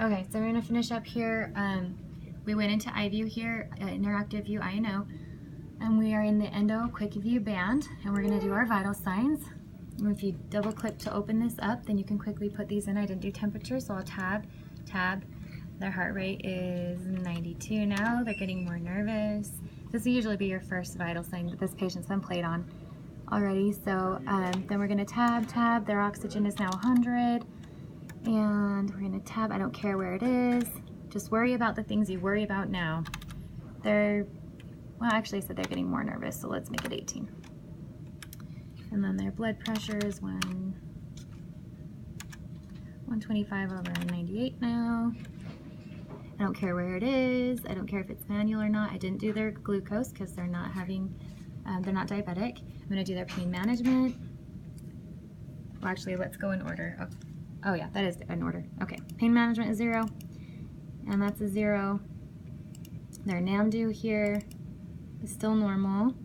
Okay, so we're gonna finish up here. We went into iView here, Interactive View INO, and we are in the Endo Quick View band, and we're gonna do our vital signs. And if you double click to open this up, then you can quickly put these in. I didn't do temperature, so I'll tab. Their heart rate is 92 now. They're getting more nervous. This will usually be your first vital sign that this patient's been played on already. So then we're gonna tab. Their oxygen is now 100. And we're gonna tab, I don't care where it is. Just worry about the things you worry about now. Well, actually I said they're getting more nervous, so let's make it 18. And then their blood pressure is 125 over 98 now. I don't care where it is. I don't care if it's manual or not. I didn't do their glucose because they're not diabetic. I'm gonna do their pain management. Well, actually, let's go in order. Oh yeah, that is in order. Okay, pain management is 0, and that's a 0. Their NAMDU here is still normal.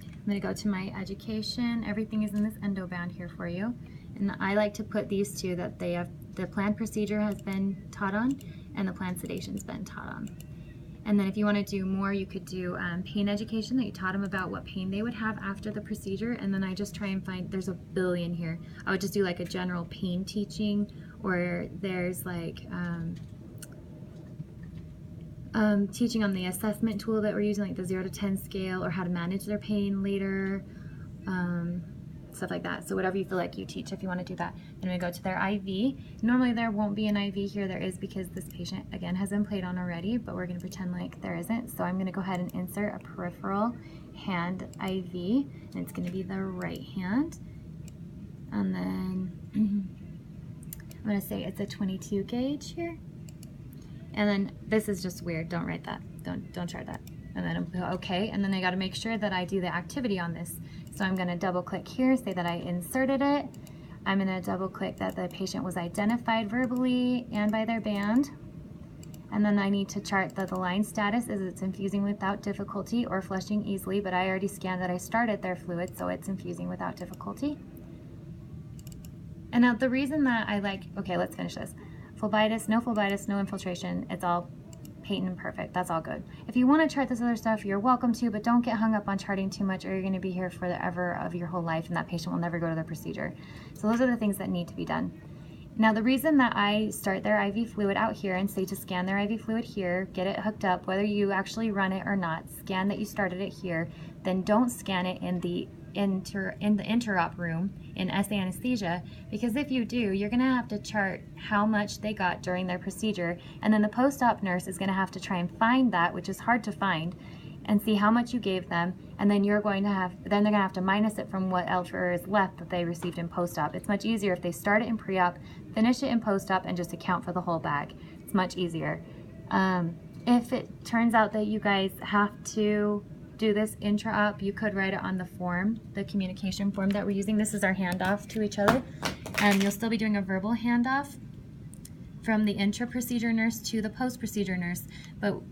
I'm gonna go to my education. Everything is in this endo band here for you. And I like to put these two that they have, the planned procedure has been taught on, and the planned sedation's been taught on. And then if you want to do more, you could do pain education, that you taught them about what pain they would have after the procedure. And then I just try and find, there's a billion here. I would just do like a general pain teaching, or there's like teaching on the assessment tool that we're using, like the 0 to 10 scale, or how to manage their pain later, stuff like that. So whatever you feel like you teach, if you want to do that. Then we go to their IV. Normally there won't be an IV here. There is, because this patient again has been played on already, but we're going to pretend like there isn't. So I'm going to go ahead and insert a peripheral hand IV, and it's going to be the right hand. And then I'm going to say it's a 22 gauge here. And then this is just weird. Don't write that. Don't try that. And then okay. And then I got to make sure that I do the activity on this. So I'm going to double click here, say that I inserted it. I'm going to double click that the patient was identified verbally and by their band. And then I need to chart that the line status is it's infusing without difficulty or flushing easily, but I already scanned that I started their fluid, so it's infusing without difficulty. And now the reason that I like, okay, let's finish this. Phlebitis, no infiltration, it's all patent and perfect. That's all good. If you want to chart this other stuff, you're welcome to, but don't get hung up on charting too much, or you're going to be here for the ever of your whole life, and that patient will never go to the procedure. So those are the things that need to be done. Now the reason that I start their IV fluid out here and say to scan their IV fluid here, get it hooked up, whether you actually run it or not, scan that you started it here, then don't scan it in the interop room in SA anesthesia, because if you do, you're going to have to chart how much they got during their procedure, and then the post-op nurse is going to have to try and find that, which is hard to find, and see how much you gave them, and then they're going to have to minus it from what elsewhere is left that they received in post-op. It's much easier if they start it in pre-op, finish it in post-op, and just account for the whole bag. It's much easier. If it turns out that you guys have to do this intra-op, you could write it on the form, the communication form that we're using. This is our handoff to each other, and you'll still be doing a verbal handoff from the intra-procedure nurse to the post-procedure nurse, but